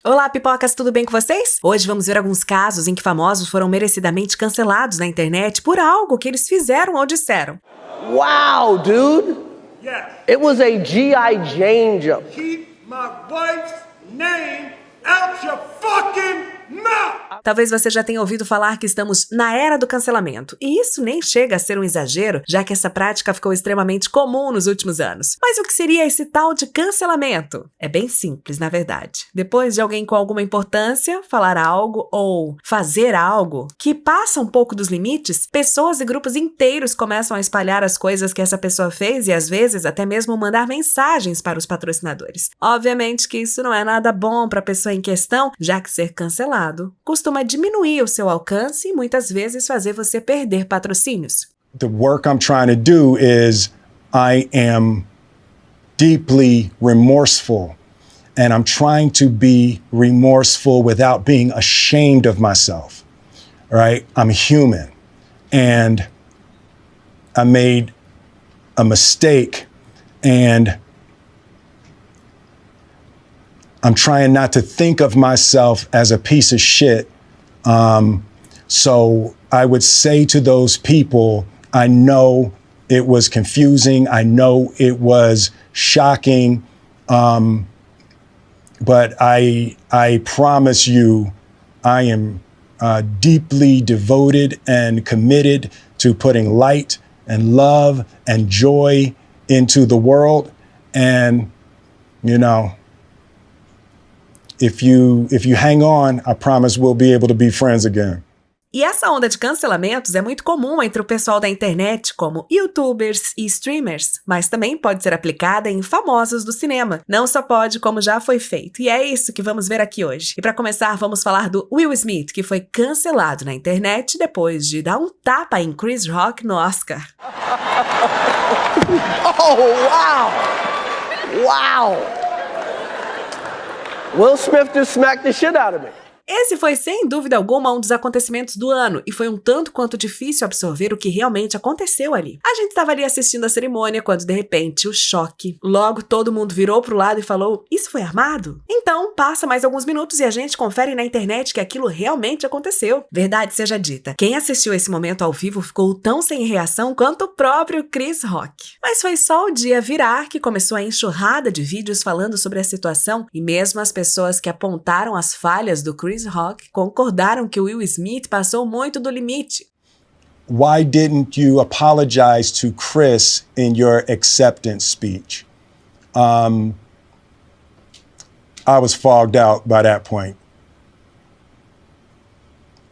Olá, pipocas, tudo bem com vocês? Hoje vamos ver alguns casos em que famosos foram merecidamente cancelados na internet por algo que eles fizeram ou disseram. Wow, dude! Yes. It was a G.I. Jane jump. Keep my wife's name out your fucking mouth! Talvez você já tenha ouvido falar que estamos na era do cancelamento, e isso nem chega a ser um exagero, já que essa prática ficou extremamente comum nos últimos anos. Mas o que seria esse tal de cancelamento? É bem simples, na verdade. Depois de alguém com alguma importância falar algo ou fazer algo que passa um pouco dos limites, pessoas e grupos inteiros começam a espalhar as coisas que essa pessoa fez e às vezes até mesmo mandar mensagens para os patrocinadores. Obviamente que isso não é nada bom para a pessoa em questão, já que ser cancelado costuma diminuir o seu alcance e muitas vezes fazer você perder patrocínios. The work I'm trying to do is I am deeply remorseful, and I'm trying to be remorseful without being ashamed of myself. Right? I'm human, and I made a mistake, and I'm trying not to think of myself as a piece of shit. So I would say to those people, I know it was confusing. I know it was shocking. But I promise you, I am deeply devoted and committed to putting light and love and joy into the world. And, you know, if you hang on, I promise we'll be able to be friends again. E essa onda de cancelamentos é muito comum entre o pessoal da internet, como youtubers e streamers, mas também pode ser aplicada em famosos do cinema. Não só pode, como já foi feito. E é isso que vamos ver aqui hoje. E para começar, vamos falar do Will Smith, que foi cancelado na internet depois de dar um tapa em Chris Rock no Oscar. Oh, wow! Wow! Will Smith just smacked the shit out of me. Esse foi, sem dúvida alguma, um dos acontecimentos do ano e foi um tanto quanto difícil absorver o que realmente aconteceu ali. A gente estava ali assistindo a cerimônia quando, de repente, o choque. Logo, todo mundo virou pro lado e falou, isso foi armado? Então, passa mais alguns minutos e a gente confere na internet que aquilo realmente aconteceu. Verdade seja dita, quem assistiu esse momento ao vivo ficou tão sem reação quanto o próprio Chris Rock. Mas foi só o dia virar que começou a enxurrada de vídeos falando sobre a situação e mesmo as pessoas que apontaram as falhas do Chris Rock concordaram que o Will Smith passou muito do limite. Why didn't you apologize to Chris in your acceptance speech? I was fogged out by that point.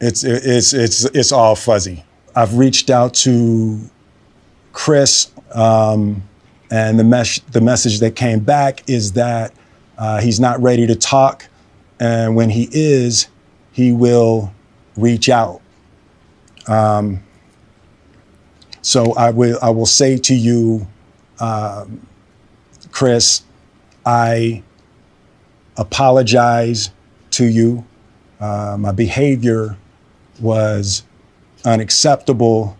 It's all fuzzy. I've reached out to Chris, and the message that came back is that he's not ready to talk. And when he is, he will reach out. So I will say to you, Chris, I apologize to you. My behavior was unacceptable,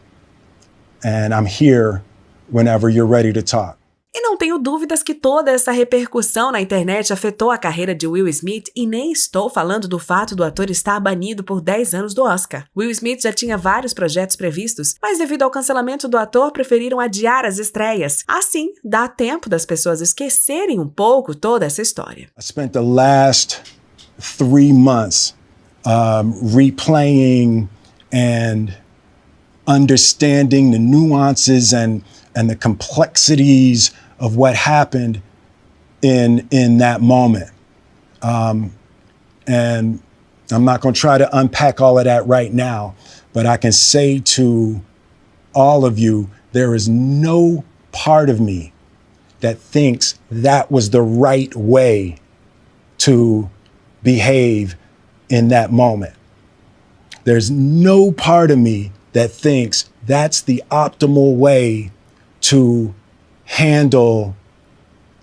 and I'm here whenever you're ready to talk. E não tenho dúvidas que toda essa repercussão na internet afetou a carreira de Will Smith e nem estou falando do fato do ator estar banido por 10 anos do Oscar. Will Smith já tinha vários projetos previstos, mas devido ao cancelamento do ator, preferiram adiar as estreias. Assim, dá tempo das pessoas esquecerem um pouco toda essa história. I spent the last 3 months replaying and understanding the nuances and the complexities of what happened in that moment. And I'm not going to try to unpack all of that right now, but I can say to all of you, there is no part of me that thinks that was the right way to behave in that moment. There's no part of me that thinks that's the optimal way to handle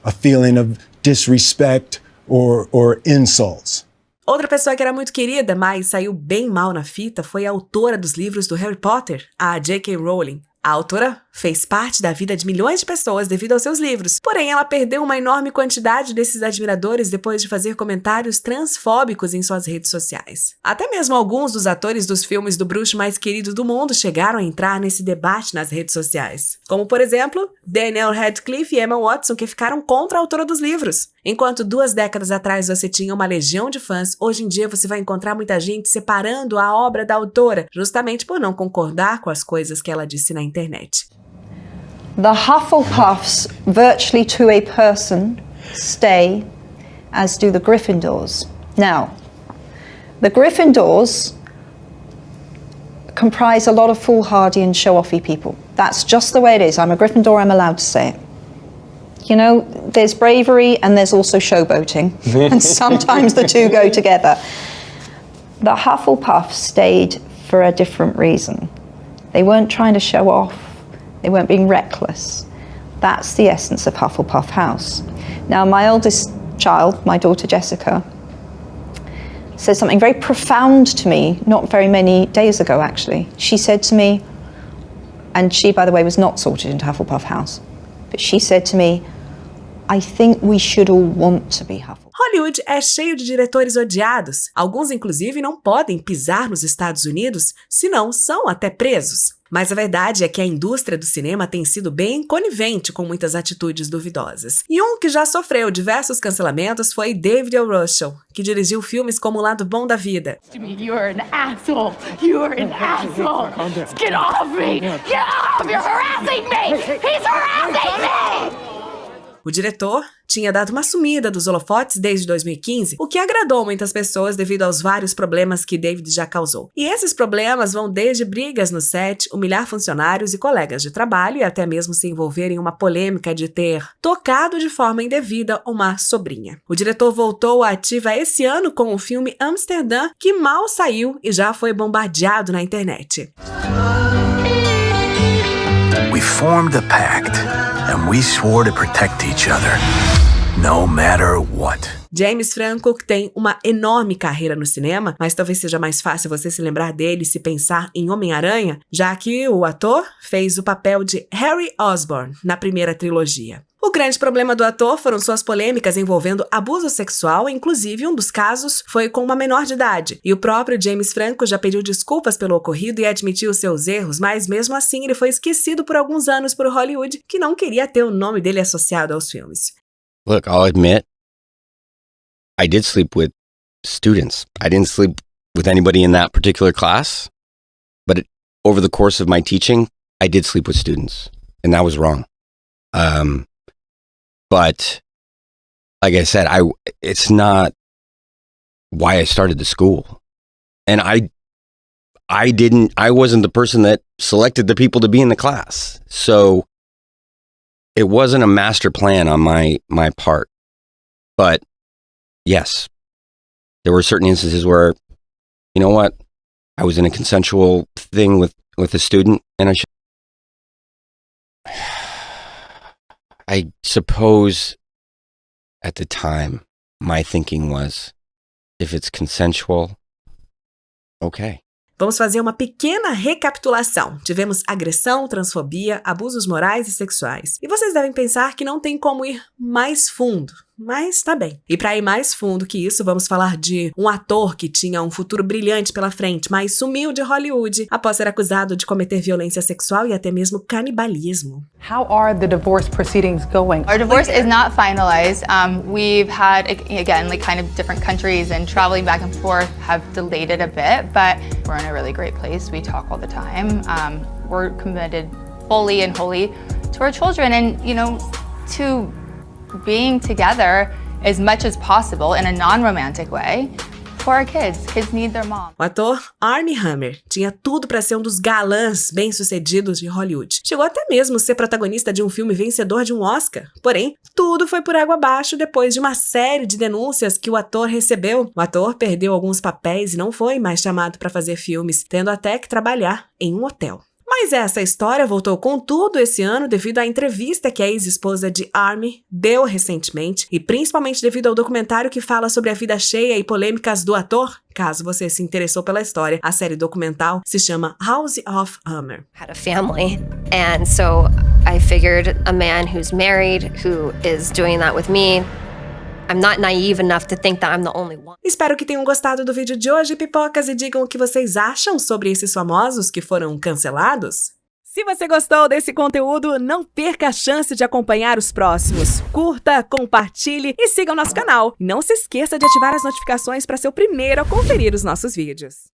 a feeling of disrespect or insults. Outra pessoa que era muito querida, mas saiu bem mal na fita, foi a autora dos livros do Harry Potter, a J.K. Rowling. A autora fez parte da vida de milhões de pessoas devido aos seus livros, porém ela perdeu uma enorme quantidade desses admiradores depois de fazer comentários transfóbicos em suas redes sociais. Até mesmo alguns dos atores dos filmes do bruxo mais querido do mundo chegaram a entrar nesse debate nas redes sociais, como por exemplo, Daniel Radcliffe e Emma Watson, que ficaram contra a autora dos livros. Enquanto 2 décadas atrás você tinha uma legião de fãs, hoje em dia você vai encontrar muita gente separando a obra da autora, justamente por não concordar com as coisas que ela disse na internet. The Hufflepuffs, virtually to a person, stay, as do the Gryffindors. Now, the Gryffindors comprise a lot of foolhardy and show-offy people. That's just the way it is. I'm a Gryffindor, I'm allowed to say it. You know, there's bravery and there's also showboating, and sometimes the two go together. The Hufflepuffs stayed for a different reason. They weren't trying to show off. They weren't being reckless. That's the essence of Hufflepuff House. Now, my eldest child, my daughter Jessica, said something very profound to me not very many days ago, actually. She said to me, and she, by the way, was not sorted into Hufflepuff House, but she said to me, I think we should all want to be Hufflepuff. Hollywood é cheio de diretores odiados. Alguns, inclusive, não podem pisar nos Estados Unidos, senão são até presos. Mas a verdade é que a indústria do cinema tem sido bem conivente com muitas atitudes duvidosas. E um que já sofreu diversos cancelamentos foi David O. Russell, que dirigiu filmes como O Lado Bom da Vida. You're an asshole! You're an asshole! Get off me! Get off! You're harassing me! He's harassing me! O diretor tinha dado uma sumida dos holofotes desde 2015, o que agradou muitas pessoas devido aos vários problemas que David já causou. E esses problemas vão desde brigas no set, humilhar funcionários e colegas de trabalho e até mesmo se envolver em uma polêmica de ter tocado de forma indevida uma sobrinha. O diretor voltou à ativa esse ano com o filme Amsterdã, que mal saiu e já foi bombardeado na internet. We formed a pact, and we swore to protect each other, no matter what. James Franco, que tem uma enorme carreira no cinema, mas talvez seja mais fácil você se lembrar dele se pensar em Homem-Aranha, já que o ator fez o papel de Harry Osborn na primeira trilogia. O grande problema do ator foram suas polêmicas envolvendo abuso sexual, inclusive um dos casos foi com uma menor de idade. E o próprio James Franco já pediu desculpas pelo ocorrido e admitiu seus erros, mas mesmo assim ele foi esquecido por alguns anos por Hollywood, que não queria ter o nome dele associado aos filmes. Look, I'll admit, I did sleep with students. I didn't sleep with anybody in that particular class, but over the course of my teaching, I did sleep with students, and that was wrong. But like I said, it's not why I started the school. And I wasn't the person that selected the people to be in the class. So it wasn't a master plan on my part. But yes, there were certain instances where, you know what, I was in a consensual thing with a student, and I suppose at the time, my thinking was, if it's consensual, okay. Vamos fazer uma pequena recapitulação. Tivemos agressão, transfobia, abusos morais e sexuais. E vocês devem pensar que não tem como ir mais fundo, mas tá bem. E para ir mais fundo que isso, vamos falar de um ator que tinha um futuro brilhante pela frente, mas sumiu de Hollywood após ser acusado de cometer violência sexual e até mesmo canibalismo. How are the divorce proceedings going? Our divorce is not finalized. We've had, again, like kind of different countries and traveling back and forth have delayed it a bit, but we're in a really great place. We talk all the time. We're committed fully and wholly to our children and, you know, to being together as much as possible in a non-romantic way for our kids. Kids need their mom. O ator Armie Hammer tinha tudo para ser um dos galãs bem-sucedidos de Hollywood. Chegou até mesmo a ser protagonista de um filme vencedor de um Oscar. Porém, tudo foi por água abaixo depois de uma série de denúncias que o ator recebeu. O ator perdeu alguns papéis e não foi mais chamado para fazer filmes, tendo até que trabalhar em um hotel. Mas essa história voltou com tudo esse ano devido à entrevista que a ex-esposa de Army deu recentemente e principalmente devido ao documentário que fala sobre a vida cheia e polêmicas do ator. Caso você se interessou pela história, a série documental se chama House of Hammer. Had a family, and so I figured a man who's married, who is doing that with me, I'm not naive enough to think that I'm the only one. Espero que tenham gostado do vídeo de hoje, pipocas, e digam o que vocês acham sobre esses famosos que foram cancelados. Se você gostou desse conteúdo, não perca a chance de acompanhar os próximos. Curta, compartilhe e siga o nosso canal. E não se esqueça de ativar as notificações para ser o primeiro a conferir os nossos vídeos.